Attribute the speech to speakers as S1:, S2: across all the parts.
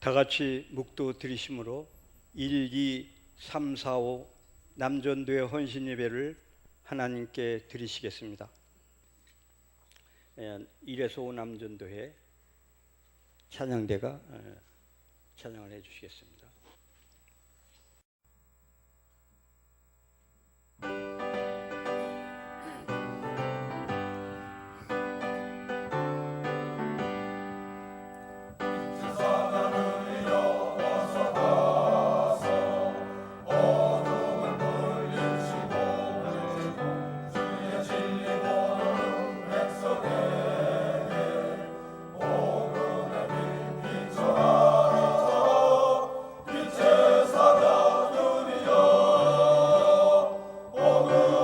S1: 다 같이 묵도 드리심으로 1, 2, 3, 4, 5 남전도의 헌신 예배를 하나님께 드리시겠습니다. 1에서 5 남전도회 찬양대가 찬양을 해 주시겠습니다.
S2: 빛의 사랑들이여 오늘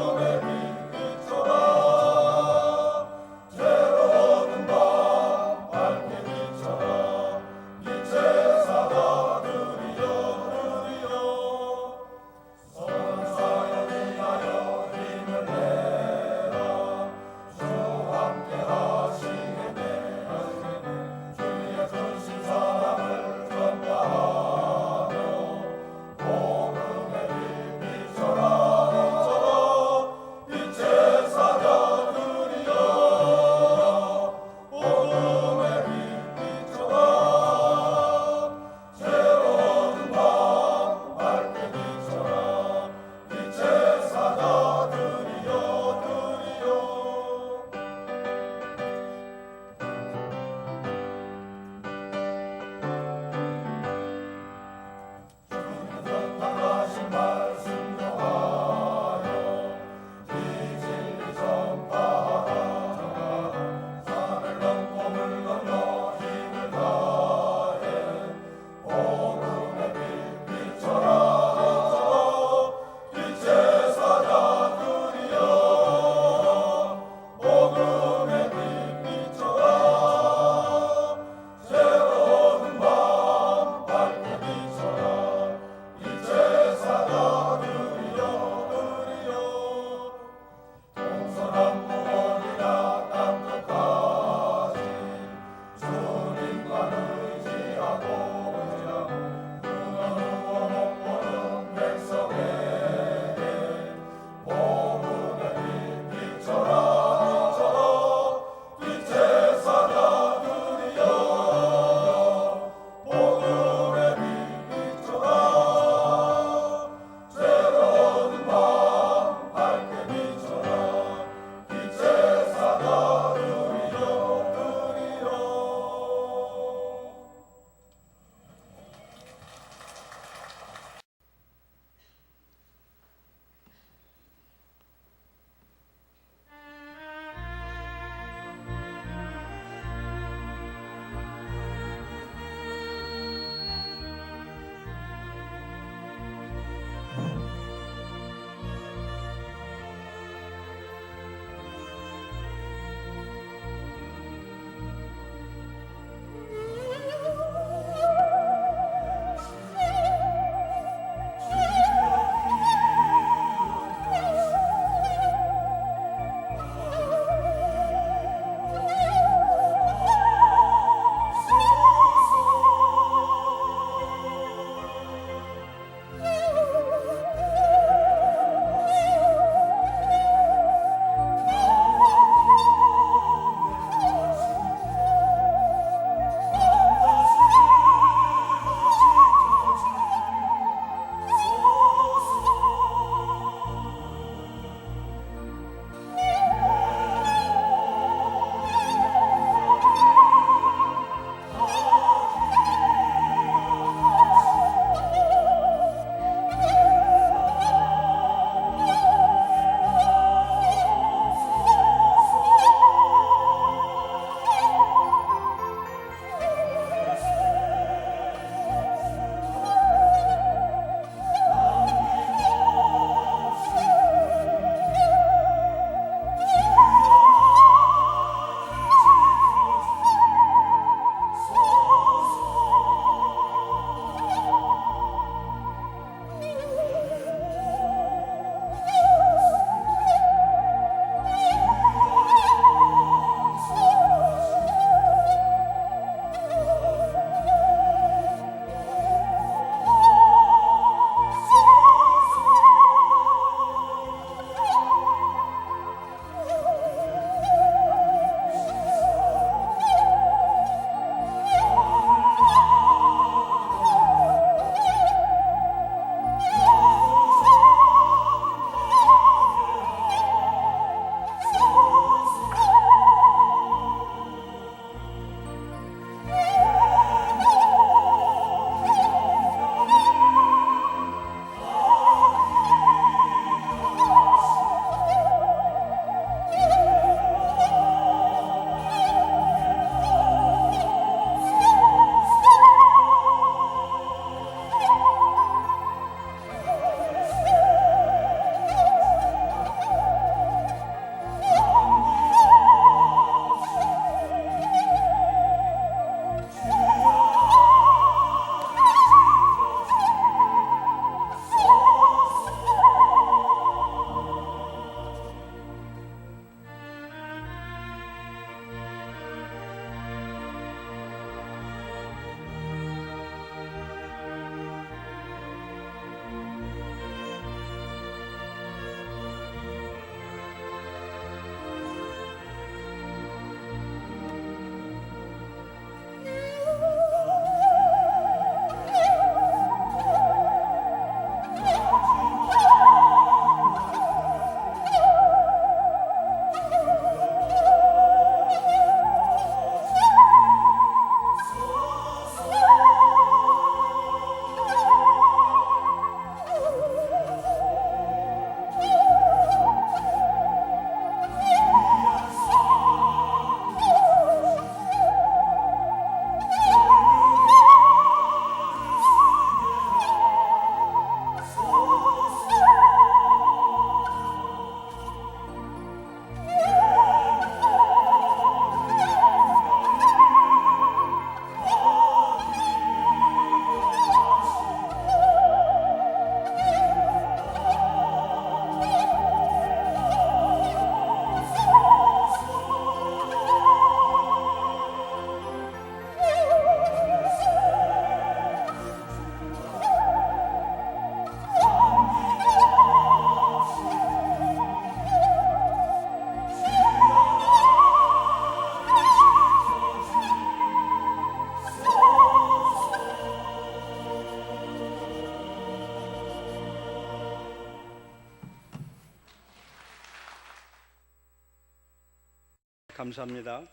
S1: 감사합니다.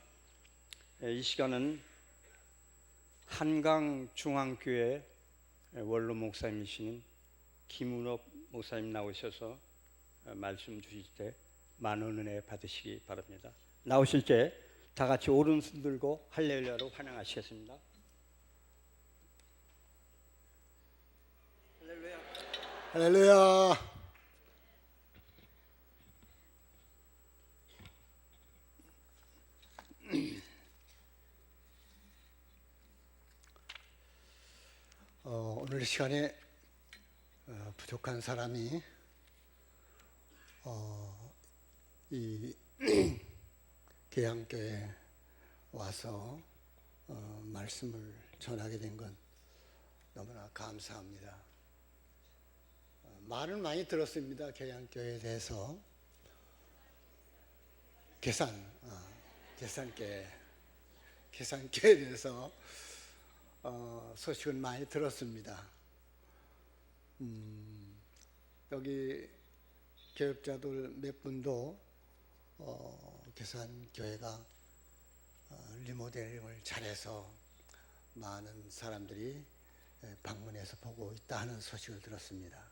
S1: 이 시간은 한강중앙교회 원로 목사님이신 김은옥 목사님 나오셔서 말씀 주실 때 많은 은혜 받으시기 바랍니다. 나오실 때 다 같이 오른손 들고 할렐루야로 환영하시겠습니다. 할렐루야.
S2: 할렐루야. 오늘 시간에 부족한 사람이 이 계양교에 와서 말씀을 전하게 된 건 너무나 감사합니다. 말은 많이 들었습니다. 계양교회에 대해서 계산교에 대해서 소식은 많이 들었습니다. 여기 교역자들 몇 분도 계산교회가 리모델링을 잘해서 많은 사람들이 방문해서 보고 있다 하는 소식을 들었습니다.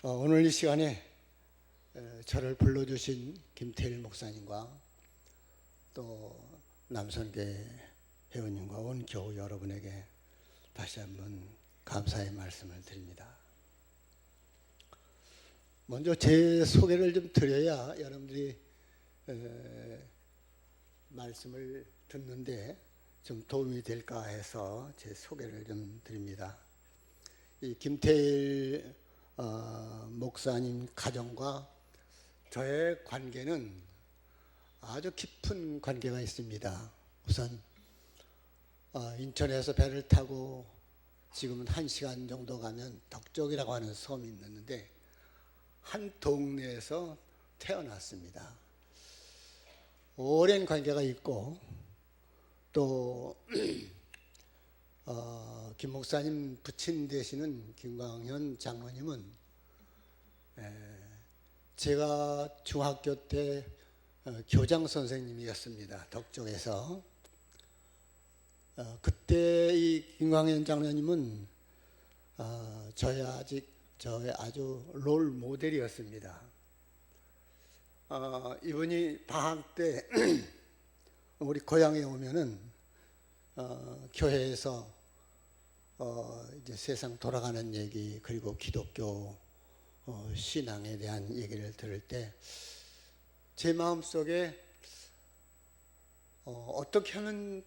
S2: 오늘 이 시간에 저를 불러주신 김태일 목사님과 또 남선계 회원님과 온 교우 여러분에게 다시 한번 감사의 말씀을 드립니다. 먼저 제 소개를 좀 드려야 여러분들이 말씀을 듣는데 좀 도움이 될까 해서 제 소개를 좀 드립니다. 이 김태일 목사님 가정과 저의 관계는 아주 깊은 관계가 있습니다. 우선 인천에서 배를 타고 지금은 1시간 정도 가면 덕적이라고 하는 섬이 있는데 한 동네에서 태어났습니다. 오랜 관계가 있고 또 김 목사님 부친 되시는 김광현 장로님은 제가 중학교 때 교장 선생님이었습니다. 덕적에서. 그때 이 김광현 장로님은 저의 아주 롤 모델이었습니다. 이분이 방학 때 우리 고향에 오면은 교회에서 이제 세상 돌아가는 얘기 그리고 기독교 신앙에 대한 얘기를 들을 때 제 마음속에 어떻게 하면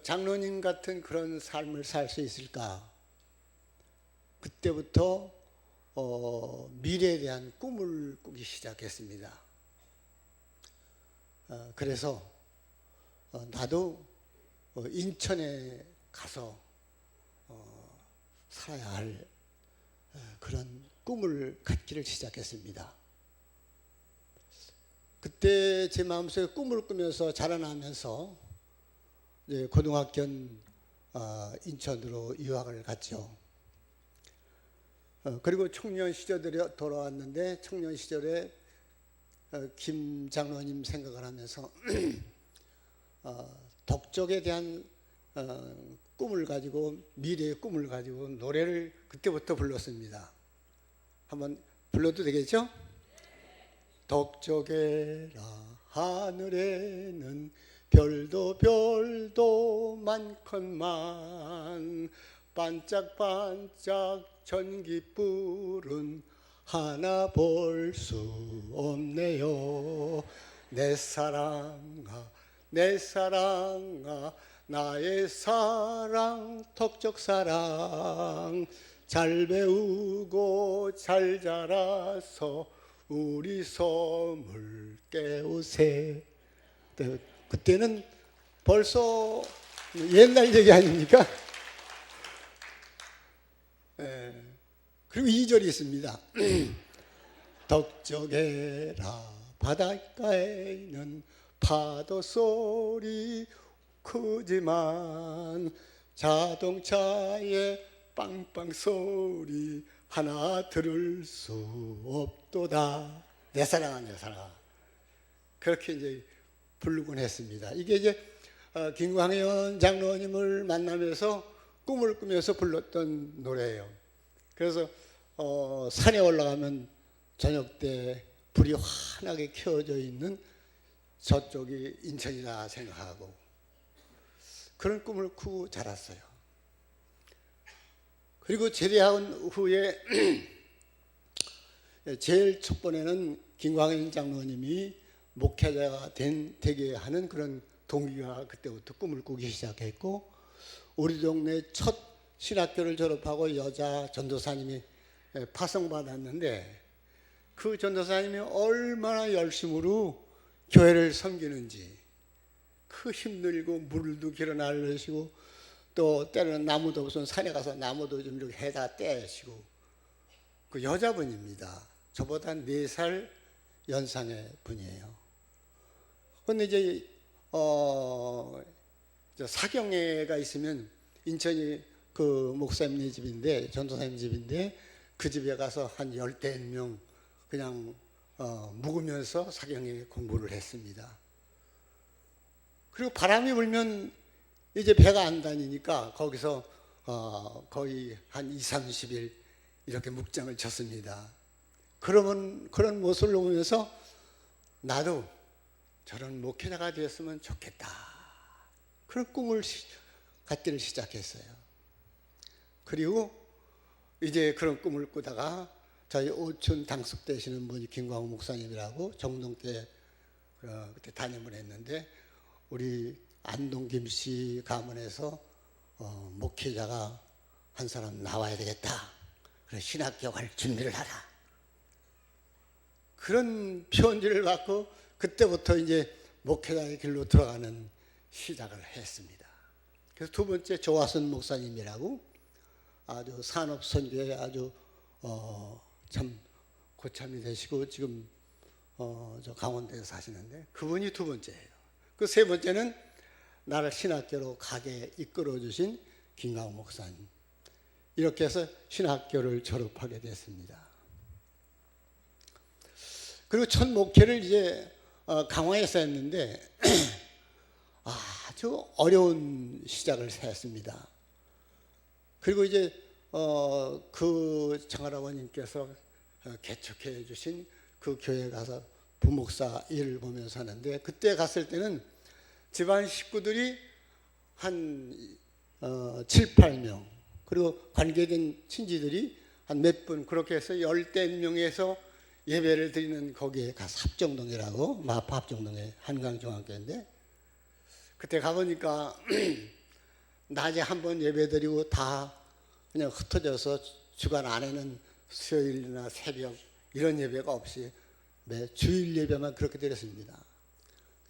S2: 장로님 같은 그런 삶을 살 수 있을까? 그때부터 미래에 대한 꿈을 꾸기 시작했습니다. 그래서 나도 인천에 가서 살아야 할 그런 꿈을 갖기를 시작했습니다. 그때 제 마음속에 꿈을 꾸면서 자라나면서 고등학교는 인천으로 유학을 갔죠. 그리고 청년 시절에 돌아왔는데 청년 시절에 김 장로님 생각을 하면서 덕적에 대한 꿈을 가지고 미래의 꿈을 가지고 노래를 그때부터 불렀습니다. 한번 불러도 되겠죠? 덕적에라 하늘에는 별도 많건만 반짝반짝 전깃불은 하나 볼 수 없네요. 내 사랑아 나의 사랑 덕적 사랑 잘 배우고 잘 자라서 우리 섬을 깨우세. 그때는 벌써 옛날 얘기 아닙니까? 그리고 2절이 있습니다. 덕적에라 바닷가에는 파도 소리 크지만 자동차의 빵빵 소리 하나 들을 수 없도다. 내 사랑아 그렇게 이제 부르곤 했습니다. 이게 이제 김광현 장로님을 만나면서 꿈을 꾸면서 불렀던 노래예요. 그래서 산에 올라가면 저녁 때 불이 환하게 켜져 있는 저쪽이 인천이다 생각하고 그런 꿈을 꾸고 자랐어요. 그리고 제대한 후에 제일 첫 번에는 김광현 장로님이 목회자가 되게 하는 그런 동기가 그때부터 꿈을 꾸기 시작했고, 우리 동네 첫 신학교를 졸업하고 여자 전도사님이 파송받았는데 그 전도사님이 얼마나 열심으로 교회를 섬기는지, 그 힘들고 물도 길어 날르시고 또 때로는 나무도 없으면 산에 가서 나무도 좀 이렇게 해다 떼시고, 그 여자분입니다. 저보다 4살 연상의 분이에요. 근데 이제 사경회가 있으면, 인천이 그 목사님 집인데, 전도사님 집인데, 그 집에 가서 한 10명 그냥 묵으면서 사경회 공부를 했습니다. 그리고 바람이 불면 이제 배가 안 다니니까 거기서 거의 한 20-30일 이렇게 묵장을 쳤습니다. 그러면 그런 모습을 보면서 나도 저런 목회자가 되었으면 좋겠다, 그런 꿈을 갖기를 시작했어요. 그리고 이제 그런 꿈을 꾸다가 저희 오촌 당숙 되시는 분이 김광호 목사님이라고 정동 때 그때 담임을 했는데, 우리 안동 김씨 가문에서 목회자가 한 사람 나와야 되겠다, 그래 신학교 갈 준비를 하라, 그런 편지를 받고 그때부터 이제 목회자의 길로 들어가는 시작을 했습니다. 그래서 두 번째 조화선 목사님이라고 아주 산업선교에 아주 참 고참이 되시고 지금 저 강원도에 사시는데, 그분이 두 번째예요. 그 세 번째는 나를 신학교로 가게 이끌어 주신 김광호 목사님. 이렇게 해서 신학교를 졸업하게 됐습니다. 그리고 첫 목회를 이제 강화에서 했는데 아주 어려운 시작을 했습니다. 그리고 이제 그 장할아버님께서 개척해 주신 그 교회에 가서 부목사 일을 보면서 하는데, 그때 갔을 때는 집안 식구들이 한 7-8명, 그리고 관계된 친지들이 한 몇 분, 그렇게 해서 10명에서 예배를 드리는, 거기에 가서 합정동이라고, 마파 합정동에 한강중학교인데, 그때 가보니까 낮에 한번 예배 드리고 다 그냥 흩어져서 주간 안에는 수요일이나 새벽 이런 예배가 없이 매 주일 예배만 그렇게 드렸습니다.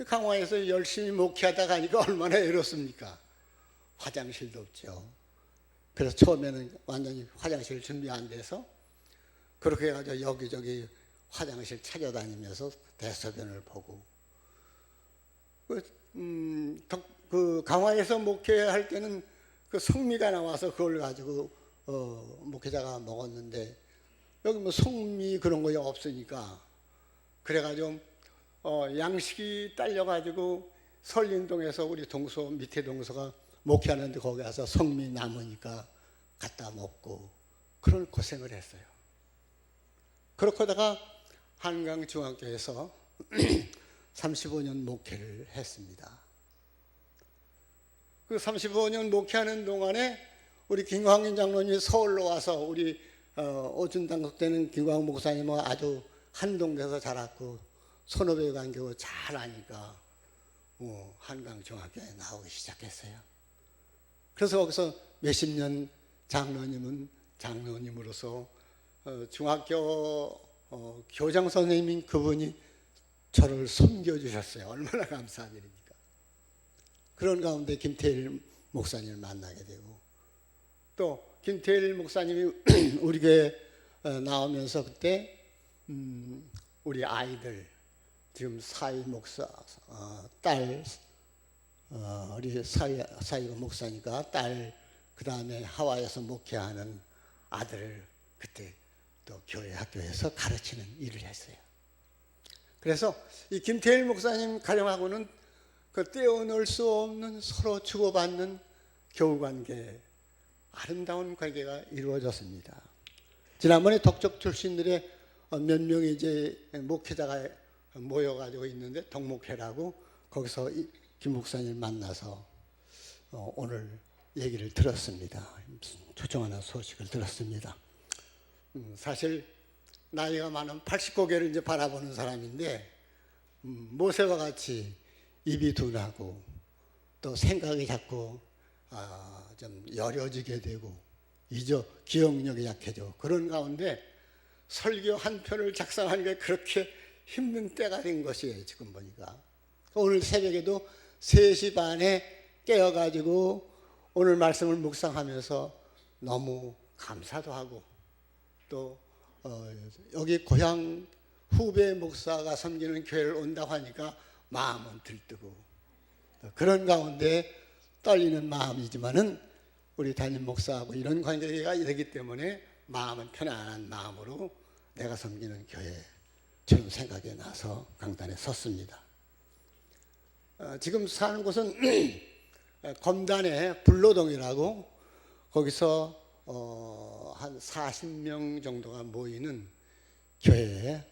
S2: 강화에서 열심히 목회하다 가니까 얼마나 외롭습니까? 화장실도 없죠. 그래서 처음에는 완전히 화장실 준비 안 돼서 그렇게 해가지고 여기저기 화장실 찾아다니면서 대소변을 보고, 그 강화에서 목회할 때는 그 성미가 나와서 그걸 가지고 목회자가 먹었는데, 여기 뭐 성미 그런 거 없으니까 그래가지고 양식이 딸려가지고 설린동에서 우리 동서 밑에 동서가 목회하는데 거기 가서 성미 남으니까 갖다 먹고 그런 고생을 했어요. 그렇게 하다가 한강중학교에서 35년 목회를 했습니다. 그 35년 목회하는 동안에 우리 김광현 장로님이 서울로 와서, 우리 오촌 당숙 때는 김광호 목사님은 아주 한동네에서 자랐고 선후배 관계고 잘 아니까 한강중학교에 나오기 시작했어요. 그래서 거기서 몇십 년 장로님은 장로님으로서 중학교 교장 선생님인 그분이 저를 섬겨주셨어요. 얼마나 감사한 일입니까? 그런 가운데 김태일 목사님을 만나게 되고, 또 김태일 목사님이 우리 교회 나오면서 그때 우리 아이들, 지금 사이 목사 딸, 우리 사이가 목사니까 딸, 그 다음에 하와이에서 목회하는 아들 그때 또 교회 학교에서 가르치는 일을 했어요. 그래서 이 김태일 목사님 가정하고는 그 떼어놓을 수 없는 서로 주고받는 교우관계, 아름다운 관계가 이루어졌습니다. 지난번에 덕적 출신들의 몇 명이 이제 목회자가 모여가지고 있는데 덕목회라고 거기서 김 목사님 만나서 오늘 얘기를 들었습니다. 조정하는 소식을 들었습니다. 사실 나이가 많은 80고개를 이제 바라보는 사람인데 모세와 같이 입이 둔하고 또 생각이 자꾸 좀 여려지게 되고 기억력이 약해져. 그런 가운데 설교 한 편을 작성하는 게 그렇게 힘든 때가 된 것이에요. 지금 보니까 오늘 새벽에도 3시 반에 깨어가지고 오늘 말씀을 묵상하면서 너무 감사도 하고 또 여기 고향 후배 목사가 섬기는 교회를 온다고 하니까 마음은 들뜨고 그런 가운데 떨리는 마음이지만은 우리 담임 목사하고 이런 관계가 되기 때문에 마음은 편안한 마음으로 내가 섬기는 교회처럼 생각이 나서 강단에 섰습니다. 지금 사는 곳은 검단의 불로동이라고 거기서 한 40명 정도가 모이는 교회에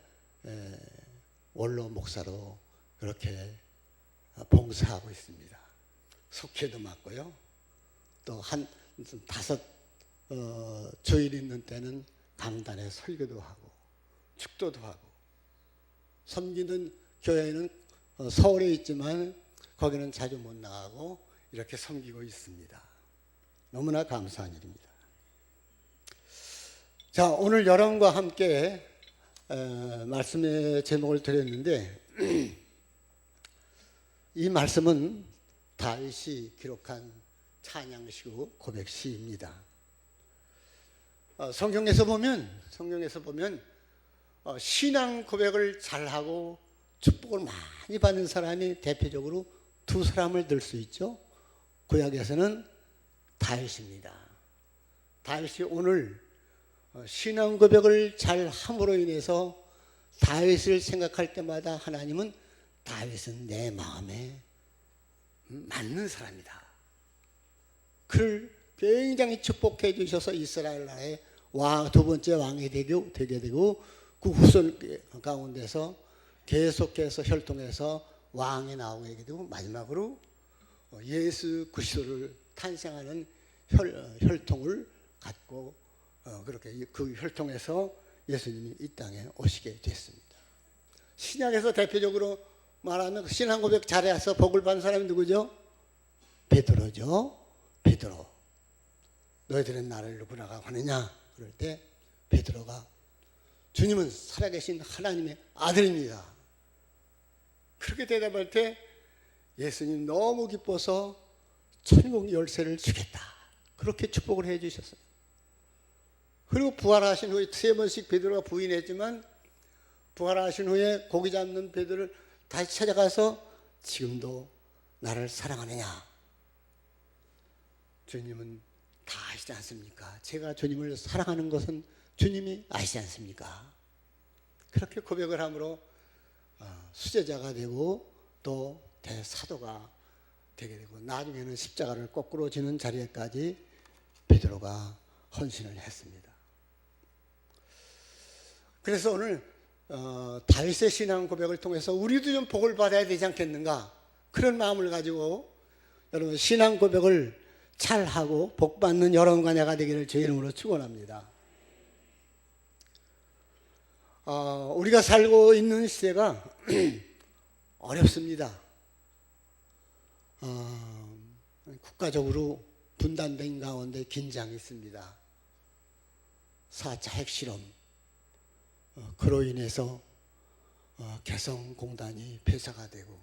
S2: 원로 목사로 그렇게 봉사하고 있습니다. 속회도 맡고요. 또 한 5 주일 있는 때는 강단에 설교도 하고 축도도 하고 섬기는 교회는 서울에 있지만 거기는 자주 못 나가고 이렇게 섬기고 있습니다. 너무나 감사한 일입니다. 자, 오늘 여러분과 함께 말씀의 제목을 드렸는데 이 말씀은 다윗이 기록한 찬양시고 고백시입니다. 성경에서 보면 신앙 고백을 잘하고 축복을 많이 받는 사람이 대표적으로 2 사람을 들 수 있죠. 구약에서는 다윗입니다. 다윗이 오늘 신앙 고백을 잘 함으로 인해서 다윗을 생각할 때마다 하나님은 다윗은 내 마음에 맞는 사람이다. 그를 굉장히 축복해 주셔서 이스라엘 나라의 2번째 왕이 되게 되고 그 후손 가운데서 계속해서 혈통해서 왕이 나오게 되고 마지막으로 예수 그리스도를 탄생하는 혈통을 갖고 그렇게 그 혈통에서 예수님이 이 땅에 오시게 됐습니다. 신약에서 대표적으로 말하면 신앙 고백 잘해서 복을 받은 사람이 누구죠? 베드로죠. 베드로. 너희들은 나를 누구라고 하느냐? 그럴 때 베드로가 주님은 살아계신 하나님의 아들입니다. 그렇게 대답할 때 예수님 너무 기뻐서 천국 열쇠를 주겠다. 그렇게 축복을 해 주셨어요. 그리고 부활하신 후에 3번씩 베드로가 부인했지만 부활하신 후에 고기 잡는 베드로를 다시 찾아가서 지금도 나를 사랑하느냐? 주님은 다 아시지 않습니까? 제가 주님을 사랑하는 것은 주님이 아시지 않습니까? 그렇게 고백을 함으로 수제자가 되고 또 대사도가 되게 되고 나중에는 십자가를 거꾸로 지는 자리에까지 베드로가 헌신을 했습니다. 그래서 오늘 다윗의 신앙 고백을 통해서 우리도 좀 복을 받아야 되지 않겠는가? 그런 마음을 가지고 여러분 신앙 고백을 잘하고 복받는 여러분과 내가 되기를 주의 이름으로 축원합니다. 우리가 살고 있는 시대가 어렵습니다. 국가적으로 분단된 가운데 긴장이 있습니다. 4차 핵실험 그로 인해서 개성공단이 폐쇄가 되고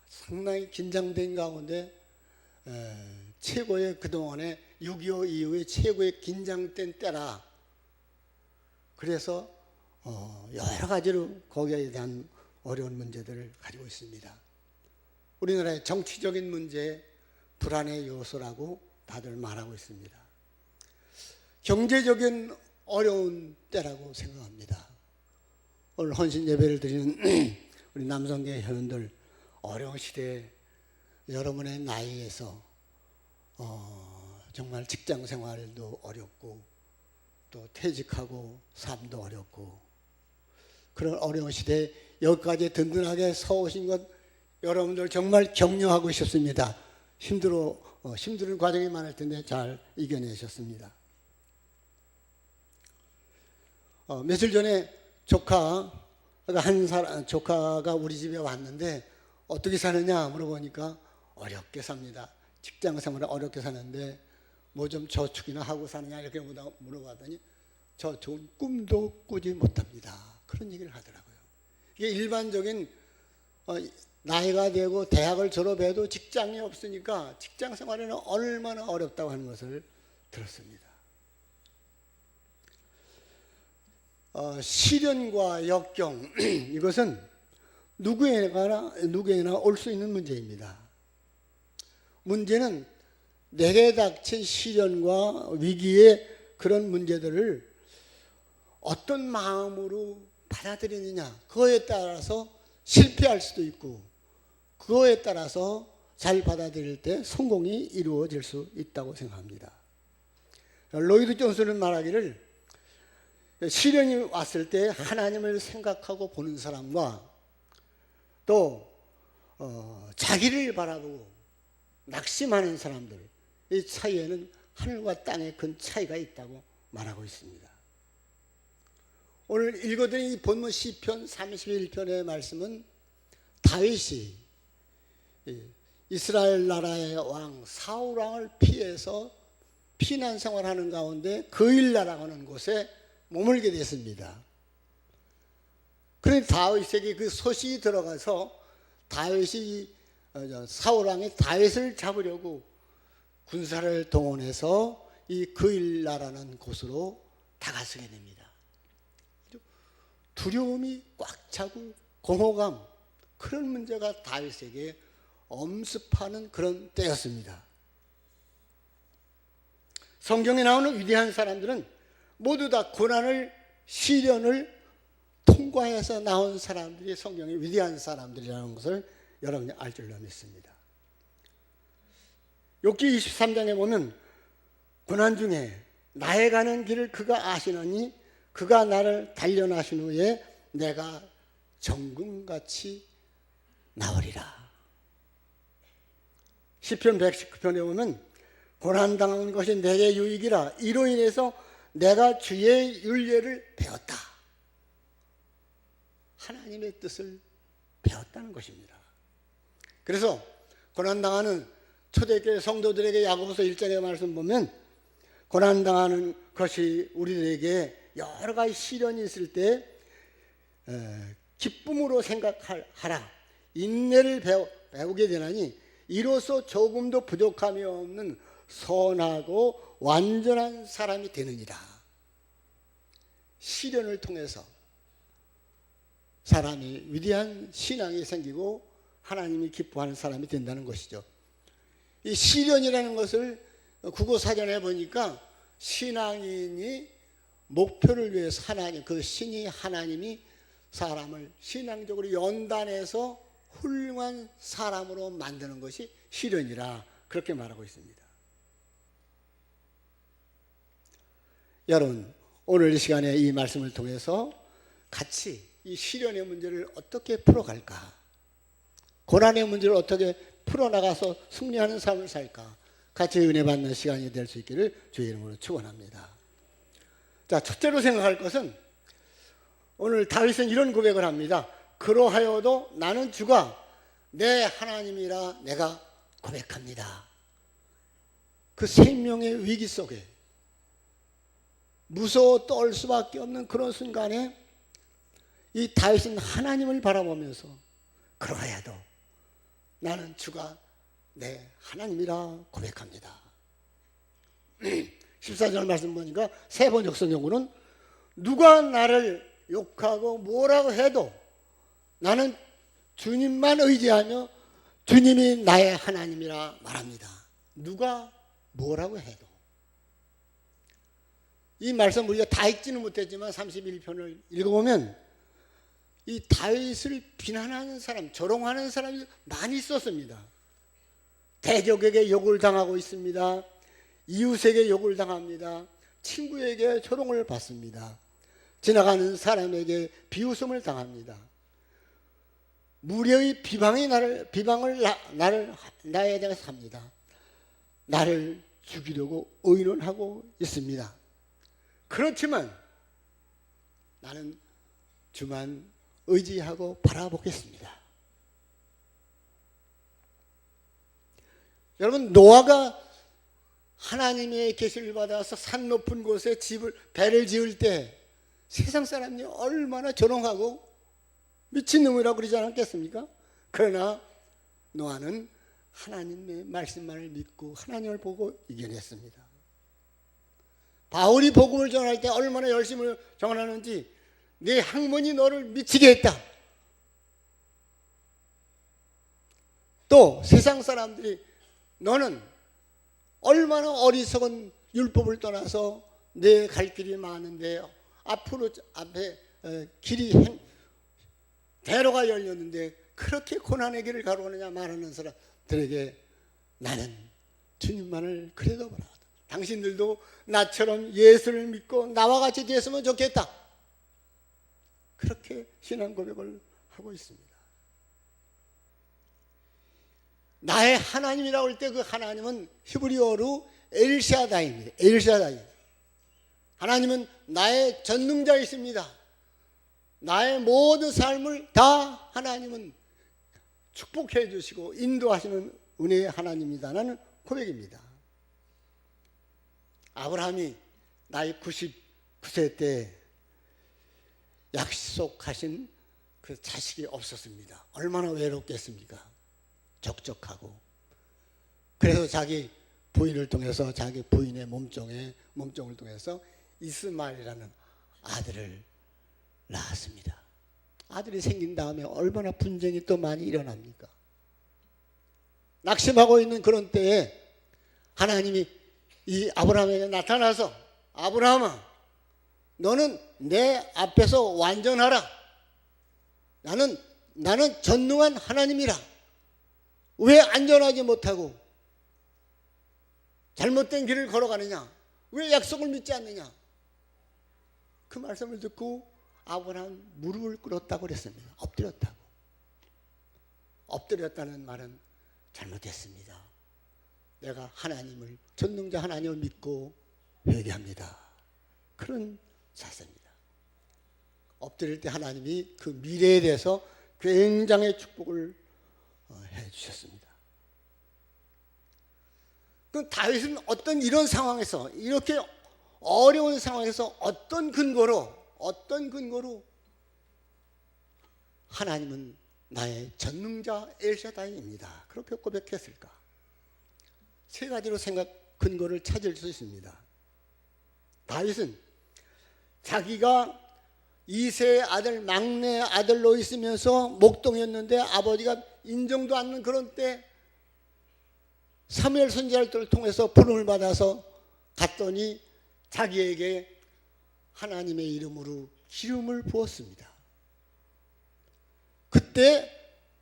S2: 상당히 긴장된 가운데 최고의 그동안에 6.25 이후에 최고의 긴장된 때라. 그래서 여러 가지로 거기에 대한 어려운 문제들을 가지고 있습니다. 우리나라의 정치적인 문제, 불안의 요소라고 다들 말하고 있습니다. 경제적인 어려운 때라고 생각합니다. 오늘 헌신 예배를 드리는 우리 남성계 회원들, 어려운 시대에 여러분의 나이에서 정말 직장 생활도 어렵고 또 퇴직하고 삶도 어렵고 그런 어려운 시대에 여기까지 든든하게 서오신 것 여러분들 정말 격려하고 싶습니다. 힘든 과정이 많을 텐데 잘 이겨내셨습니다. 며칠 전에 조카가 우리 집에 왔는데 어떻게 사느냐 물어보니까 어렵게 삽니다. 직장 생활을 어렵게 사는데 뭐 좀 저축이나 하고 사느냐 이렇게 물어봤더니 저축은 꿈도 꾸지 못합니다. 그런 얘기를 하더라고요. 이게 일반적인 나이가 되고 대학을 졸업해도 직장이 없으니까 직장 생활에는 얼마나 어렵다고 하는 것을 들었습니다. 시련과 역경 이것은 누구에나 올 수 있는 문제입니다. 문제는 내게 닥친 시련과 위기의 그런 문제들을 어떤 마음으로 받아들이느냐 그거에 따라서 실패할 수도 있고 그거에 따라서 잘 받아들일 때 성공이 이루어질 수 있다고 생각합니다. 로이드 존슨은 말하기를 시련이 왔을 때 하나님을 생각하고 보는 사람과 또 자기를 바라보고 낙심하는 사람들 이 차이에는 하늘과 땅의 큰 차이가 있다고 말하고 있습니다. 오늘 읽어드린 이 본문 시편 31편의 말씀은 다윗이 이스라엘 나라의 왕 사울 왕을 피해서 피난 생활하는 가운데 그일라라고 하는 곳에 머물게 됐습니다. 그런데 다윗에게 그 소식이 들어가서 사울 왕이 다윗을 잡으려고 군사를 동원해서 이 그일라라는 곳으로 다가서게 됩니다. 두려움이 꽉 차고 공허감 그런 문제가 다윗에게 엄습하는 그런 때였습니다. 성경에 나오는 위대한 사람들은 모두 다 고난을 시련을 통과해서 나온 사람들이 성경의 위대한 사람들이라는 것을 여러분이 알 줄로 믿습니다. 욥기 23장에 보면 고난 중에 나의 가는 길을 그가 아시나니 그가 나를 단련하신 후에 내가 정금같이 나으리라. 시편 119편에 보면 고난당한 것이 내게 유익이라 이로 인해서 내가 주의 율례를 배웠다. 하나님의 뜻을 배웠다는 것입니다. 그래서 고난당하는 초대교회 성도들에게 야고보서 1장의 말씀 보면 고난당하는 것이 우리들에게 여러 가지 시련이 있을 때 기쁨으로 생각하라. 인내를 배우게 되나니 이로써 조금도 부족함이 없는 선하고 완전한 사람이 되느니라. 시련을 통해서 사람이 위대한 신앙이 생기고 하나님이 기뻐하는 사람이 된다는 것이죠. 이 시련이라는 것을 국어사전에 보니까 신앙인이 목표를 위해서 하나님이 사람을 신앙적으로 연단해서 훌륭한 사람으로 만드는 것이 시련이라 그렇게 말하고 있습니다. 여러분, 오늘 이 시간에 이 말씀을 통해서 같이 이 시련의 문제를 어떻게 풀어갈까? 고난의 문제를 어떻게 풀어나가서 승리하는 삶을 살까? 같이 은혜 받는 시간이 될 수 있기를 주의 이름으로 축원합니다. 자, 첫째로 생각할 것은 오늘 다윗은 이런 고백을 합니다. 그러하여도 나는 주가 내 하나님이라 내가 고백합니다. 그 생명의 위기 속에 무서워 떨 수밖에 없는 그런 순간에 이 다윗은 하나님을 바라보면서 그러하여도 나는 주가 내 하나님이라 고백합니다. 14절 말씀 보니까 세 번역 성경으로는 누가 나를 욕하고 뭐라고 해도 나는 주님만 의지하며 주님이 나의 하나님이라 말합니다. 누가 뭐라고 해도. 이 말씀 우리가 다 읽지는 못했지만 31편을 읽어보면 이 다윗을 비난하는 사람, 조롱하는 사람이 많이 있었습니다. 대적에게 욕을 당하고 있습니다. 이웃에게 욕을 당합니다. 친구에게 조롱을 받습니다. 지나가는 사람에게 비웃음을 당합니다. 무례의 비방을 나에 대해서 합니다. 나를 죽이려고 의논하고 있습니다. 그렇지만 나는 주만 의지하고 바라보겠습니다. 여러분, 노아가 하나님의 계시를 받아서 산 높은 곳에 배를 지을 때 세상 사람이 얼마나 조롱하고 미친놈이라고 그러지 않았겠습니까? 그러나 노아는 하나님의 말씀만을 믿고 하나님을 보고 이겨냈습니다. 바울이 복음을 전할 때 얼마나 열심히 전하는지, 네 학문이 너를 미치게 했다. 또 세상 사람들이 너는 얼마나 어리석은 율법을 떠나서 내 갈 길이 많은데 앞에 길이 대로가 열렸는데 그렇게 고난의 길을 가로느냐 말하는 사람들에게 나는 주님만을 그래도 바라다. 당신들도 나처럼 예수를 믿고 나와 같이 됐으면 좋겠다. 그렇게 신앙 고백을 하고 있습니다. 나의 하나님이라고 할 때 그 하나님은 히브리어로 엘샤다이입니다. 엘샤다이. 하나님은 나의 전능자이십니다. 나의 모든 삶을 다 하나님은 축복해 주시고 인도하시는 은혜의 하나님이다라는 고백입니다. 아브라함이 나이 99세 때 약속하신 그 자식이 없었습니다. 얼마나 외롭겠습니까? 적적하고. 그래서 자기 부인을 통해서, 자기 부인의 몸종을 통해서 이스마엘이라는 아들을 낳았습니다. 아들이 생긴 다음에 얼마나 분쟁이 또 많이 일어납니까? 낙심하고 있는 그런 때에 하나님이 이 아브라함에게 나타나서, 아브라함아, 너는 내 앞에서 완전하라. 나는 전능한 하나님이라. 왜 안전하지 못하고 잘못된 길을 걸어가느냐? 왜 약속을 믿지 않느냐? 그 말씀을 듣고 아브라함 무릎을 꿇었다고 그랬습니다. 엎드렸다고. 엎드렸다는 말은 잘못했습니다. 내가 하나님을, 전능자 하나님을 믿고 회개합니다. 그런 자세입니다. 엎드릴 때 하나님이 그 미래에 대해서 굉장히 축복을 해 주셨습니다. 그럼 다윗은 어떤 이런 상황에서, 이렇게 어려운 상황에서 어떤 근거로 하나님은 나의 전능자 엘샤다이입니다, 그렇게 고백했을까? 세 가지로 근거를 찾을 수 있습니다. 다윗은 자기가 이새의 아들, 막내 아들로 있으면서 목동이었는데 아버지가 인정도 않는 그런 때 사무엘 선지자를 통해서 부름을 받아서 갔더니 자기에게 하나님의 이름으로 기름을 부었습니다. 그때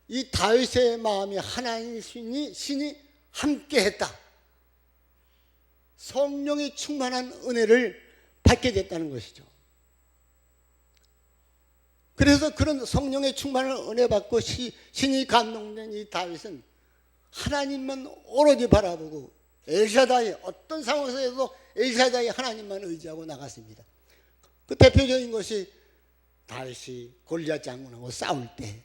S2: 이 다윗의 마음이 하나님 신이 함께했다. 성령이 충만한 은혜를 받게 됐다는 것이죠. 그래서 그런 성령의 충만한 은혜 받고 신이 감동된 이 다윗은 하나님만 오로지 바라보고 엘샤다이, 어떤 상황에서도 엘샤다이 하나님만 의지하고 나갔습니다. 그 대표적인 것이 다윗이 골리앗 장군하고 싸울 때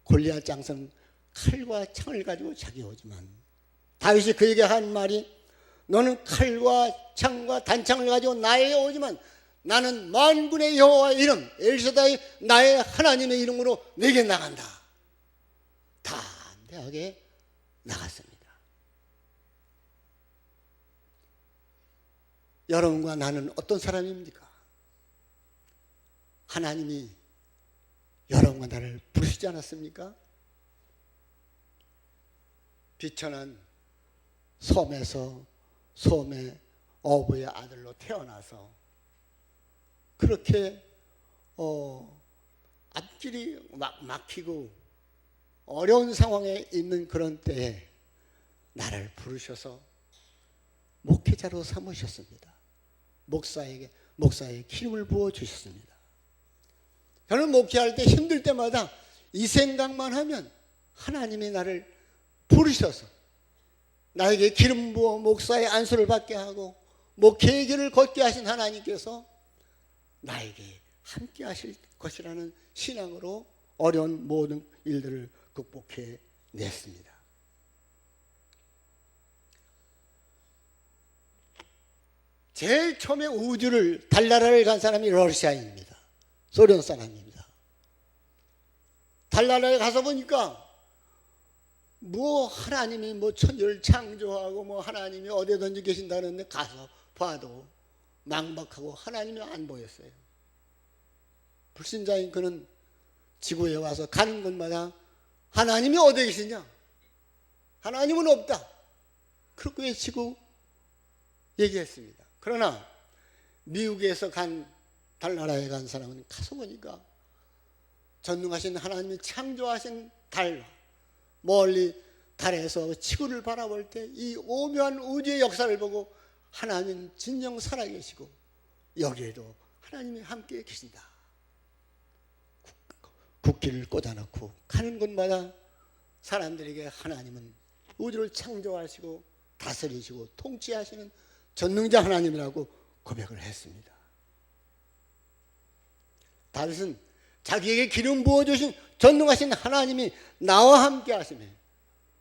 S2: 골리앗 장수는 칼과 창을 가지고 자기 오지만 다윗이 그에게 한 말이, 너는 칼과 창과 단창을 가지고 나에게 오지만 나는 만군의 여호와의 이름 엘샤다이 나의 하나님의 이름으로 내게 나간다. 담대하게 나갔습니다. 여러분과 나는 어떤 사람입니까? 하나님이 여러분과 나를 부르시지 않았습니까? 비천한 섬의 어부의 아들로 태어나서 그렇게 앞길이 막히고 어려운 상황에 있는 그런 때에 나를 부르셔서 목회자로 삼으셨습니다. 목사의 기름을 부어 주셨습니다. 저는 목회할 때 힘들 때마다 이 생각만 하면 하나님이 나를 부르셔서 나에게 기름 부어 목사의 안수를 받게 하고 목회의 길을 걷게 하신 하나님께서 나에게 함께 하실 것이라는 신앙으로 어려운 모든 일들을 극복해 냈습니다. 제일 처음에 우주를 달나라를 간 사람이 러시아입니다. 소련 사람입니다. 달나라에 가서 보니까 하나님이 천지를 창조하고 하나님이 어디든지 계신다는데 가서 봐도 망박하고 하나님이 안 보였어요. 불신자인 그는 지구에 와서 가는 곳마다 하나님이 어디 계시냐? 하나님은 없다. 그렇게 외치고 얘기했습니다. 그러나 미국에서 달나라에 간 사람은 가서 보니까 전능하신 하나님이 창조하신 달과 멀리 달에서 지구를 바라볼 때 이 오묘한 우주의 역사를 보고 하나님 진정 살아계시고 여기에도 하나님이 함께 계신다. 국기를 꽂아놓고 가는 곳마다 사람들에게 하나님은 우주를 창조하시고 다스리시고 통치하시는 전능자 하나님이라고 고백을 했습니다. 다윗은 자기에게 기름 부어주신 전능하신 하나님이 나와 함께 하시며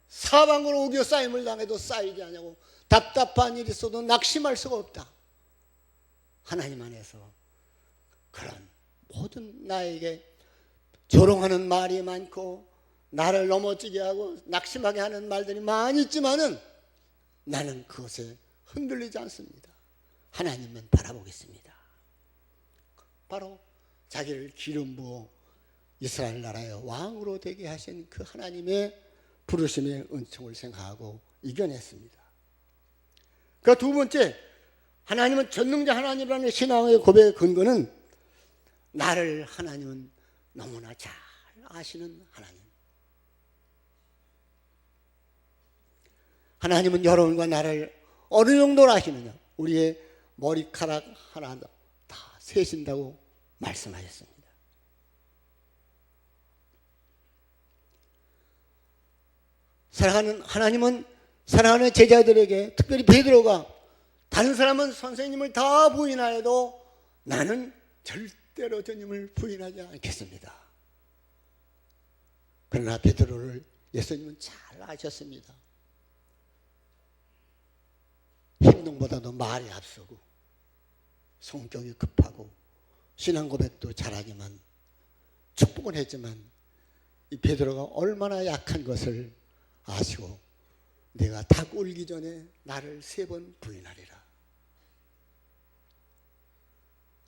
S2: 사방으로 우겨 쌓임을 당해도 쌓이지 않냐고 답답한 일이 있어도 낙심할 수가 없다. 하나님 안에서 그런 모든 나에게 조롱하는 말이 많고 나를 넘어지게 하고 낙심하게 하는 말들이 많이 있지만은 나는 그것에 흔들리지 않습니다. 하나님만 바라보겠습니다. 바로 자기를 기름 부어 이스라엘 나라의 왕으로 되게 하신 그 하나님의 부르심의 은총을 생각하고 이겨냈습니다. 그 두 번째, 하나님은 전능자 하나님이라는 신앙의 고백의 근거는 나를 하나님은 너무나 잘 아시는 하나님. 하나님은 여러분과 나를 어느 정도로 아시느냐? 우리의 머리카락 하나 다 세신다고 말씀하셨습니다. 사랑하는 하나님은 사랑하는 제자들에게 특별히 베드로가 다른 사람은 선생님을 다 부인하여도 나는 절대로 주님을 부인하지 않겠습니다. 그러나 베드로를 예수님은 잘 아셨습니다. 행동보다도 말이 앞서고 성격이 급하고 신앙 고백도 잘하지만 축복은 했지만 이 베드로가 얼마나 약한 것을 아시고 내가 닭 울기 전에 나를 3번 부인하리라.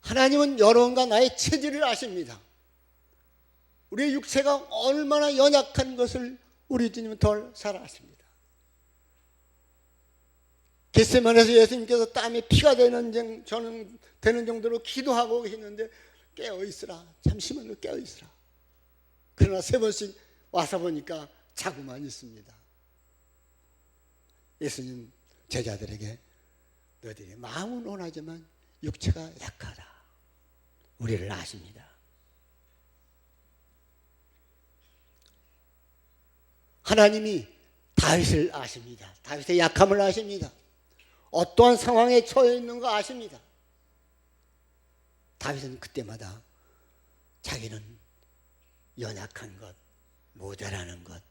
S2: 하나님은 여러분과 나의 체질을 아십니다. 우리의 육체가 얼마나 연약한 것을 우리 주님은 덜 잘 아십니다. 겟세마네에서 예수님께서 땀이 피가 되는 정도로 기도하고 계시는데 깨어있으라. 잠시만요, 깨어있으라. 그러나 3번씩 와서 보니까 자고만 있습니다. 예수님 제자들에게 너희들이 마음은 원하지만 육체가 약하다. 우리를 아십니다. 하나님이 다윗을 아십니다. 다윗의 약함을 아십니다. 어떠한 상황에 처해 있는 거 아십니다. 다윗은 그때마다 자기는 연약한 것, 모자라는 것,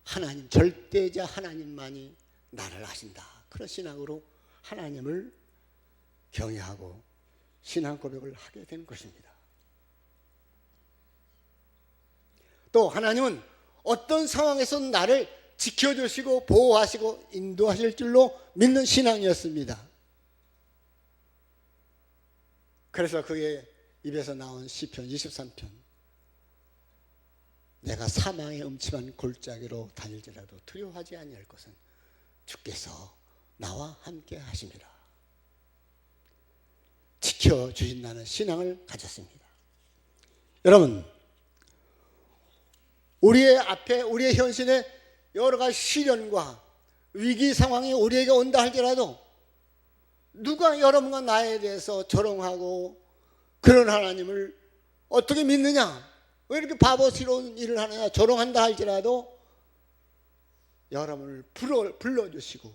S2: 하나님 절대자 하나님만이 나를 아신다. 그런 신앙으로 하나님을 경외하고 신앙 고백을 하게 된 것입니다. 또 하나님은 어떤 상황에서 나를 지켜주시고 보호하시고 인도하실 줄로 믿는 신앙이었습니다. 그래서 그의 입에서 나온 시편 23편, 내가 사망의 음침한 골짜기로 다닐지라도 두려워하지 아니할 것은 주께서 나와 함께 하심이라. 지켜주신다는 신앙을 가졌습니다. 여러분, 우리의 앞에, 우리의 현실에 여러 가지 시련과 위기 상황이 우리에게 온다 할지라도 누가 여러분과 나에 대해서 조롱하고 그런 하나님을 어떻게 믿느냐, 왜 이렇게 바보스러운 일을 하느냐 조롱한다 할지라도 여러분을 불러주시고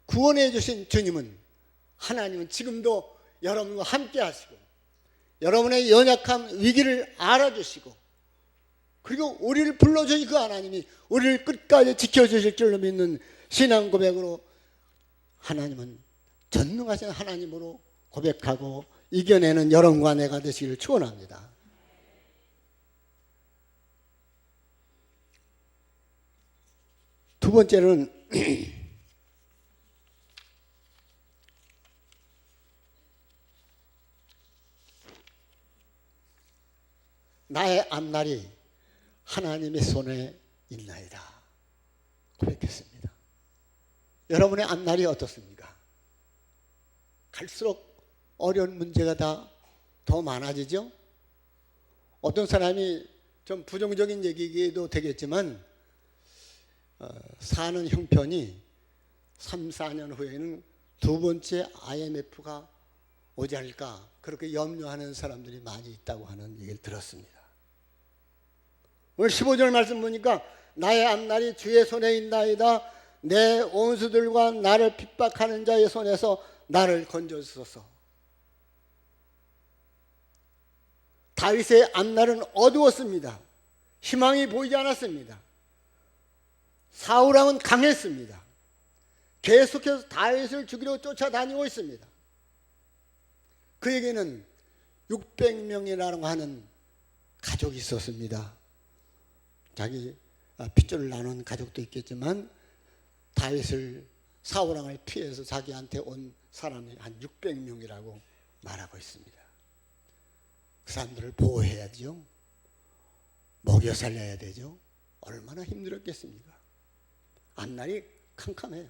S2: 구원해 주신 주님은, 하나님은 지금도 여러분과 함께 하시고 여러분의 연약함, 위기를 알아주시고 그리고 우리를 불러주신 그 하나님이 우리를 끝까지 지켜주실 줄로 믿는 신앙 고백으로 하나님은 전능하신 하나님으로 고백하고 이겨내는 여러분과 내가 되시기를 축원합니다. 두 번째는 나의 앞날이 하나님의 손에 있나이다 고백했습니다. 여러분의 앞날이 어떻습니까? 갈수록 어려운 문제가 더 많아지죠. 어떤 사람이 좀 부정적인 얘기도 되겠지만 사는 형편이 3, 4년 후에는 두 번째 IMF가 오지 않을까 그렇게 염려하는 사람들이 많이 있다고 하는 얘기를 들었습니다. 오늘 15절 말씀 보니까 나의 앞날이 주의 손에 있나이다. 내 원수들과 나를 핍박하는 자의 손에서 나를 건져주소서. 다윗의 앞날은 어두웠습니다. 희망이 보이지 않았습니다. 사울왕은 강했습니다. 계속해서 다윗을 죽이려고 쫓아다니고 있습니다. 그에게는 600명이라고 하는 가족이 있었습니다. 자기 핏줄을 나눈 가족도 있겠지만 다윗을, 사울왕을 피해서 자기한테 온 사람이 한 600명이라고 말하고 있습니다. 그 사람들을 보호해야죠. 먹여 살려야 되죠. 얼마나 힘들었겠습니까? 앞날이 캄캄해요.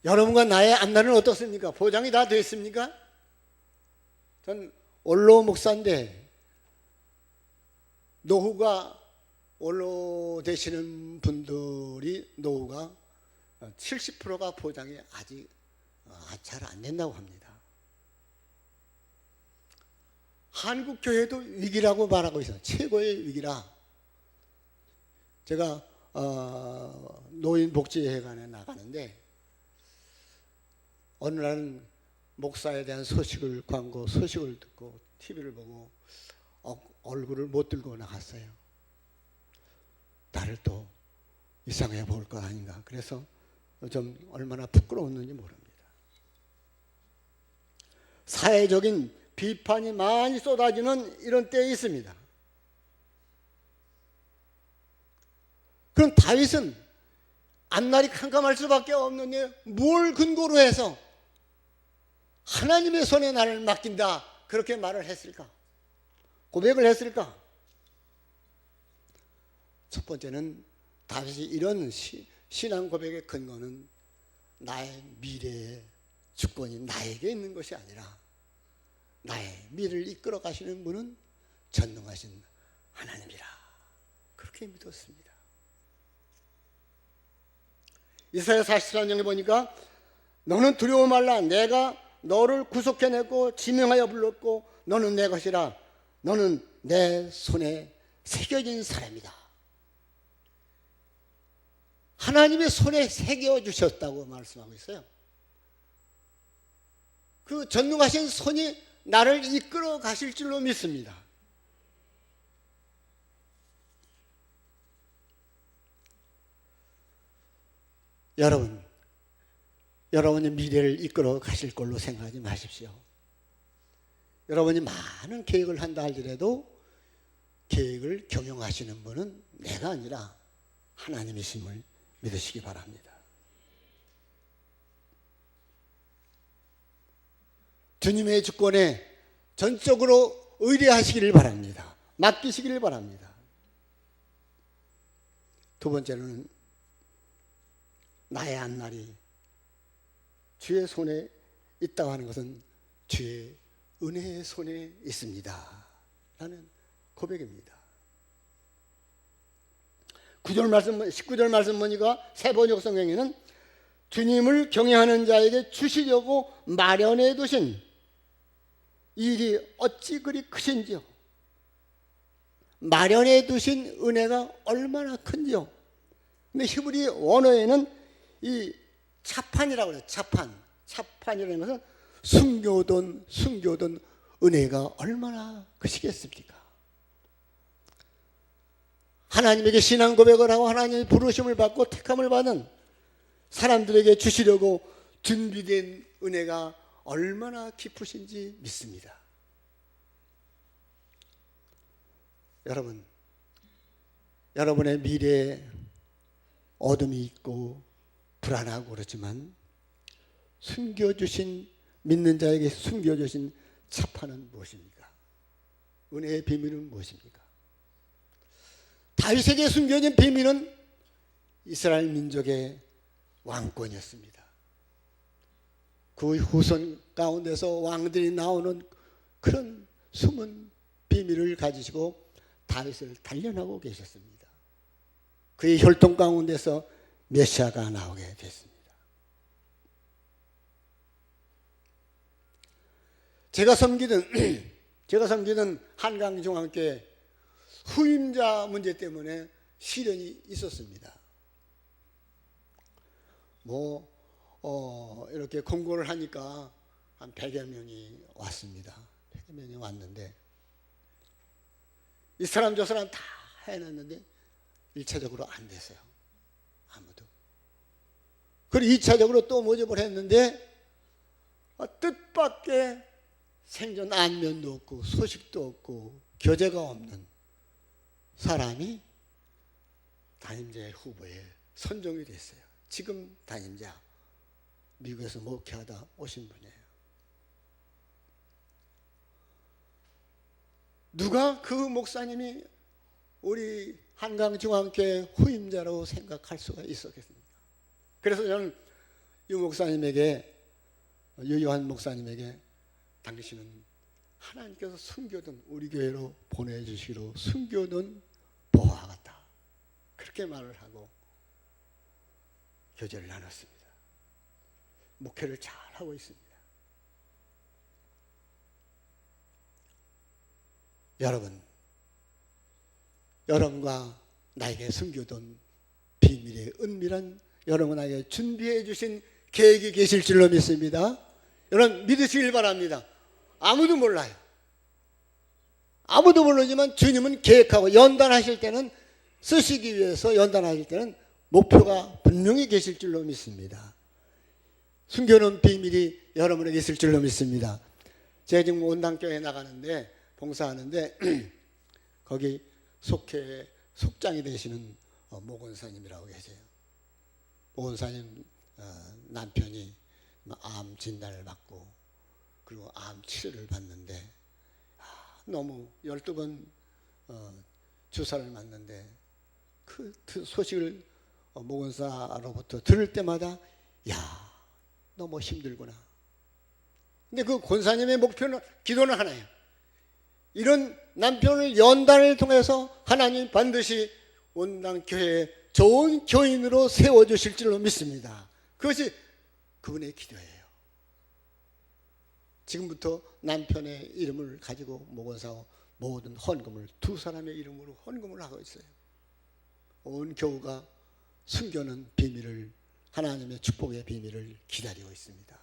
S2: 여러분과 나의 앞날은 어떻습니까? 보장이 다 됐습니까? 전 원로 목사인데 노후가 원로 되시는 분들이 노후가 70%가 보장이 아직 잘 안 된다고 합니다. 한국 교회도 위기라고 말하고 있어요. 최고의 위기라. 제가 노인복지회관에 나가는데 어느 날은 목사에 대한 광고 소식을 듣고 TV를 보고 얼굴을 못 들고 나갔어요. 나를 또 이상해 볼 것 아닌가. 그래서 좀 얼마나 부끄러웠는지 모릅니다. 사회적인 비판이 많이 쏟아지는 이런 때에 있습니다. 그럼 다윗은 앞날이 캄캄할 수밖에 없는데 뭘 근거로 해서 하나님의 손에 나를 맡긴다 그렇게 말을 했을까? 고백을 했을까? 첫 번째는 다윗이 이런 신앙 고백의 근거는 나의 미래의 주권이 나에게 있는 것이 아니라 나의 미래를 이끌어 가시는 분은 전능하신 하나님이라 그렇게 믿었습니다. 이사야 43장에 보니까 너는 두려워 말라. 내가 너를 구속해냈고 지명하여 불렀고 너는 내 것이라. 너는 내 손에 새겨진 사람이다. 하나님의 손에 새겨주셨다고 말씀하고 있어요. 그 전능하신 손이 나를 이끌어 가실 줄로 믿습니다. 여러분의 미래를 이끌어 가실 걸로 생각하지 마십시오. 여러분이 많은 계획을 한다 할지라도 계획을 경영하시는 분은 내가 아니라 하나님이심을 믿으시기 바랍니다. 주님의 주권에 전적으로 의뢰하시기를 바랍니다. 맡기시기를 바랍니다. 두 번째로는 나의 앞날이 주의 손에 있다고 하는 것은 주의 은혜의 손에 있습니다 라는 고백입니다. 9절 말씀, 19절 말씀 보니까 새번역 성경에는 주님을 경외하는 자에게 주시려고 마련해 두신 일이 어찌 그리 크신지요. 마련해 두신 은혜가 얼마나 큰지요. 근데 히브리 원어에는 이 차판이라고 해요. 차판이라는 것은 숨겨둔 은혜가 얼마나 크시겠습니까? 하나님에게 신앙 고백을 하고 하나님의 부르심을 받고 택함을 받은 사람들에게 주시려고 준비된 은혜가 얼마나 깊으신지 믿습니다. 여러분, 여러분의 미래에 어둠이 있고 불안하고 그렇지만 숨겨주신, 믿는 자에게 숨겨주신 차판은 무엇입니까? 은혜의 비밀은 무엇입니까? 다윗에게 숨겨진 비밀은 이스라엘 민족의 왕권이었습니다. 그 후손 가운데서 왕들이 나오는 그런 숨은 비밀을 가지시고 다윗을 단련하고 계셨습니다. 그의 혈통 가운데서 메시아가 나오게 됐습니다. 제가 섬기던 한강중앙교회 후임자 문제 때문에 시련이 있었습니다. 이렇게 공고를 하니까 한 100여 명이 왔습니다. 100여 명이 왔는데 이 사람 저 사람 다 해놨는데 1차적으로 안 됐어요. 아무도. 그리고 2차적으로 또 모집을 했는데 뜻밖의 생전 안면도 없고 소식도 없고 교제가 없는 사람이 담임자 후보에 선정이 됐어요. 지금 담임자 미국에서 목회하다 오신 분이에요. 누가 그 목사님이 우리 한강중앙교회 후임자라고 생각할 수가 있었겠습니까? 그래서 저는 유요한 목사님에게 당신은 하나님께서 숨겨둔 우리 교회로 보내주시기로 숨겨둔 보화 같다, 그렇게 말을 하고 교제를 나눴습니다. 목회를 잘하고 있습니다. 여러분과 나에게 숨겨둔 비밀의 은밀한 여러분에게 준비해 주신 계획이 계실 줄로 믿습니다. 여러분 믿으시길 바랍니다. 아무도 몰라요. 아무도 모르지만 주님은 계획하고 연단하실 때는, 쓰시기 위해서 연단하실 때는 목표가 분명히 계실 줄로 믿습니다. 숨겨놓은 비밀이 여러분에게 있을 줄로 믿습니다. 제가 지금 온당교회에 나가는데 봉사하는데 거기 속장이 되시는 모건사님이라고 계세요. 모건사님 남편이 암 진단을 받고 그리고 암 치료를 받는데 너무 12번 주사를 맞는데 그 소식을 모건사로부터 들을 때마다 야, 너무 힘들구나. 근데 그 권사님의 목표는, 기도는 하나예요. 이런 남편을 연단을 통해서 하나님 반드시 온당교회에 좋은 교인으로 세워주실 줄로 믿습니다. 그것이 그분의 기도예요. 지금부터 남편의 이름을 가지고 모건사고 모든 헌금을 두 사람의 이름으로 헌금을 하고 있어요. 온 교우가 숨겨놓은 비밀을, 하나님의 축복의 비밀을 기다리고 있습니다.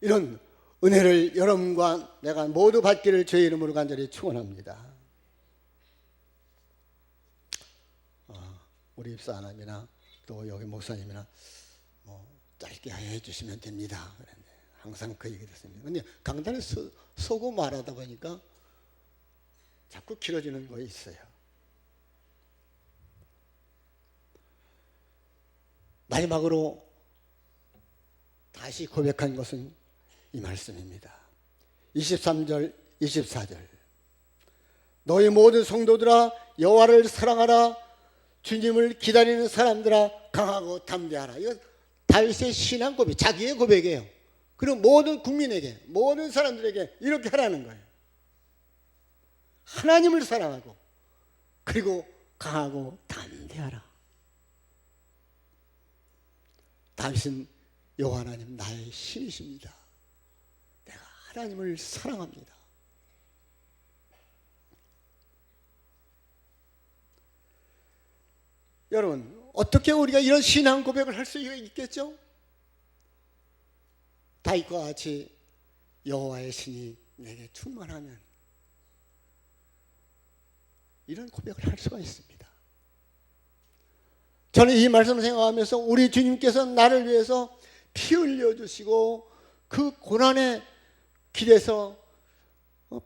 S2: 이런 은혜를 여러분과 내가 모두 받기를 주의 이름으로 간절히 축원합니다. 우리 입사하남이나 또 여기 목사님이나 짧게 해주시면 됩니다. 그런데 항상 그 얘기를 했습니다. 근데 강단에 서고 말하다 보니까 자꾸 길어지는 거 있어요. 마지막으로 다시 고백한 것은 이 말씀입니다. 23절, 24절. 너희 모든 성도들아 여호와를 사랑하라. 주님을 기다리는 사람들아 강하고 담대하라. 이거 다윗의 신앙 고백, 자기의 고백이에요. 그리고 모든 국민에게, 모든 사람들에게 이렇게 하라는 거예요. 하나님을 사랑하고 그리고 강하고 담대하라. 다윗은 여호와 하나님 나의 신이십니다. 내가 하나님을 사랑합니다. 여러분, 어떻게 우리가 이런 신앙 고백을 할 수 있겠죠? 다윗과 같이 여호와의 신이 내게 충만하면 이런 고백을 할 수가 있습니다. 저는 이 말씀을 생각하면서 우리 주님께서 나를 위해서 피 흘려주시고 그 고난의 길에서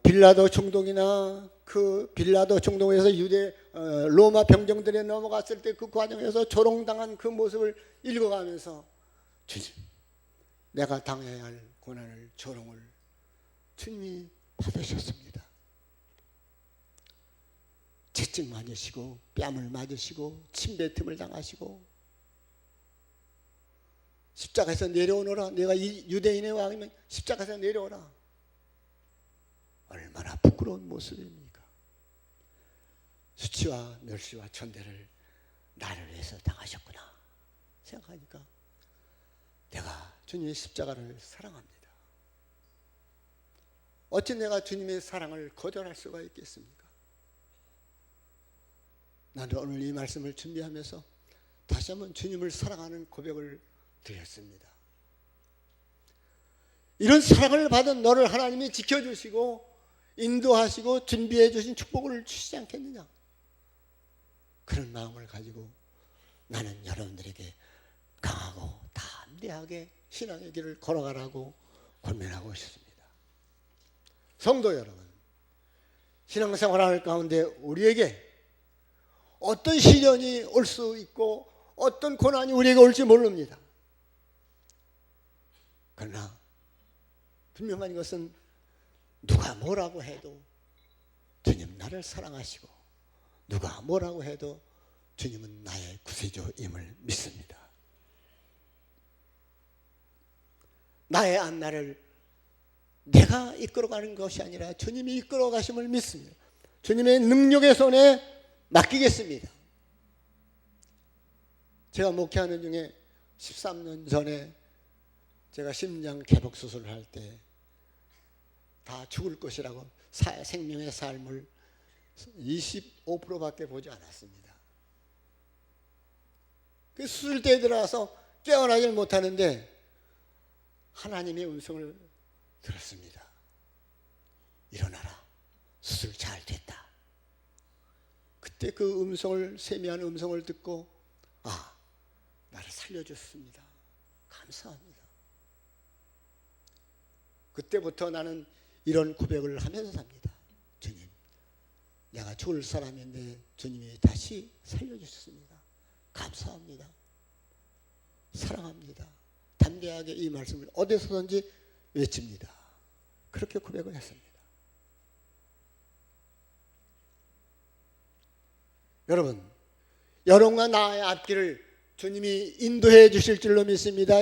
S2: 빌라도 총독이나 그 빌라도 총독에서 유대 로마 병정들에 넘어갔을 때 그 과정에서 조롱당한 그 모습을 읽어가면서 주님, 내가 당해야 할 고난을, 조롱을 주님이 받으셨습니다. 채찍 맞으시고 뺨을 맞으시고 침뱉음을 당하시고 십자가에서 내려오너라. 내가 이 유대인의 왕이면 십자가에서 내려오라. 얼마나 부끄러운 모습입니까? 수치와 멸시와 천대를 나를 위해서 당하셨구나 생각하니까 내가 주님의 십자가를 사랑합니다. 어찌 내가 주님의 사랑을 거절할 수가 있겠습니까? 나는 오늘 이 말씀을 준비하면서 다시 한번 주님을 사랑하는 고백을 드렸습니다. 이런 사랑을 받은 너를 하나님이 지켜주시고 인도하시고 준비해 주신 축복을 주시지 않겠느냐? 그런 마음을 가지고 나는 여러분들에게 강하고 담대하게 신앙의 길을 걸어가라고 권면하고 싶습니다. 성도 여러분, 신앙생활할 가운데 우리에게 어떤 시련이 올 수 있고 어떤 고난이 우리에게 올지 모릅니다. 그러나 분명한 것은 누가 뭐라고 해도 주님 나를 사랑하시고 누가 뭐라고 해도 주님은 나의 구세주임을 믿습니다. 나의 앞날을 내가 이끌어가는 것이 아니라 주님이 이끌어가심을 믿습니다. 주님의 능력의 손에 맡기겠습니다. 제가 목회하는 중에 13년 전에 제가 심장 개복 수술을 할 때 다 죽을 것이라고 생명의 삶을 25%밖에 보지 않았습니다. 그 수술대에 들어가서 깨어나질 못하는데 하나님의 음성을 들었습니다. 일어나라. 수술 잘 됐다. 그때 그 음성을, 세미한 음성을 듣고 나를 살려줬습니다. 감사합니다. 그때부터 나는 이런 고백을 하면서 삽니다. 주님, 내가 죽을 사람인데 주님이 다시 살려주셨습니다. 감사합니다. 사랑합니다. 담대하게 이 말씀을 어디서든지 외칩니다. 그렇게 고백을 했습니다. 여러분, 여러분과 나의 앞길을 주님이 인도해 주실 줄로 믿습니다.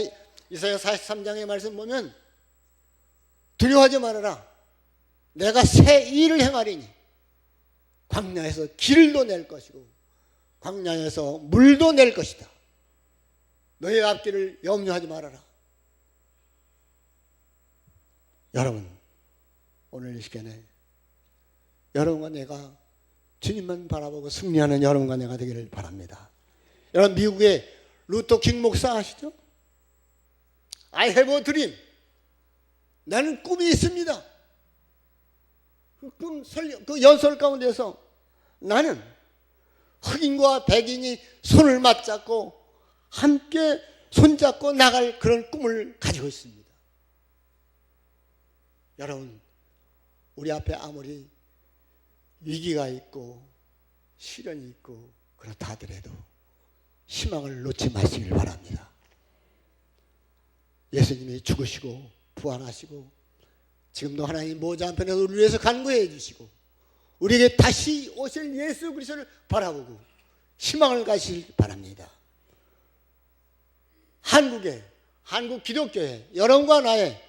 S2: 이사야 43장의 말씀 보면 두려워하지 말아라. 내가 새 일을 행하리니 광야에서 길도 낼 것이고 광야에서 물도 낼 것이다. 너의 앞길을 염려하지 말아라. 여러분, 오늘 이 시간에 여러분과 내가 주님만 바라보고 승리하는 여러분과 내가 되기를 바랍니다. 여러분, 미국의 루터 킹 목사 아시죠? I have a dream. 나는 꿈이 있습니다. 그 연설 가운데서 나는 흑인과 백인이 손을 맞잡고 함께 손잡고 나갈 그런 꿈을 가지고 있습니다. 여러분, 우리 앞에 아무리 위기가 있고 시련이 있고 그렇다 하더라도 희망을 놓지 마시길 바랍니다. 예수님이 죽으시고 부활하시고 지금도 하나님 보좌 한편에서 우리를 위해서 간구해 주시고 우리에게 다시 오실 예수 그리스도를 바라보고 희망을 가시길 바랍니다. 한국 기독교회 여러분과 나의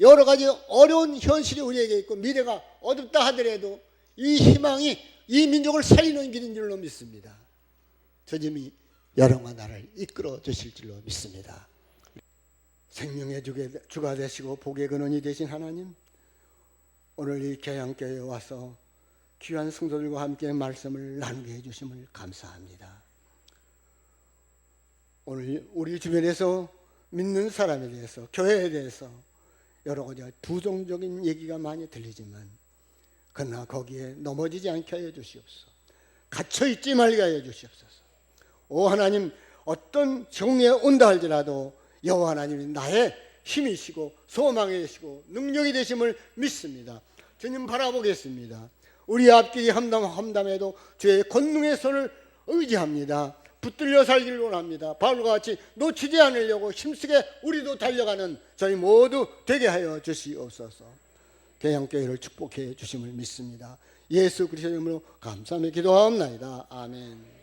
S2: 여러 가지 어려운 현실이 우리에게 있고 미래가 어둡다 하더라도 이 희망이 이 민족을 살리는 길인 줄로 믿습니다. 주님이 여러분과 나를 이끌어 주실 줄로 믿습니다. 생명의 주가 되시고 복의 근원이 되신 하나님, 오늘 이 개양교회에 와서 귀한 성도들과 함께 말씀을 나누게 해주심을 감사합니다. 오늘 우리 주변에서 믿는 사람에 대해서, 교회에 대해서 여러 가지 부정적인 얘기가 많이 들리지만 그러나 거기에 넘어지지 않게 하여 주시옵소서. 갇혀있지 말게 하여 주시옵소서. 오 하나님, 어떤 정리에 온다 할지라도 여호와 하나님이 나의 힘이시고 소망이시고 능력이 되심을 믿습니다. 주님 바라보겠습니다. 우리 앞길이 험담해도 주의 권능의 손을 의지합니다. 붙들려 살기를 원합니다. 바울과 같이 놓치지 않으려고 힘쓰게 우리도 달려가는 저희 모두 되게 하여 주시옵소서. 개양교회를 축복해 주심을 믿습니다. 예수 그리스도의 이름으로 감사하며 기도하옵나이다. 아멘.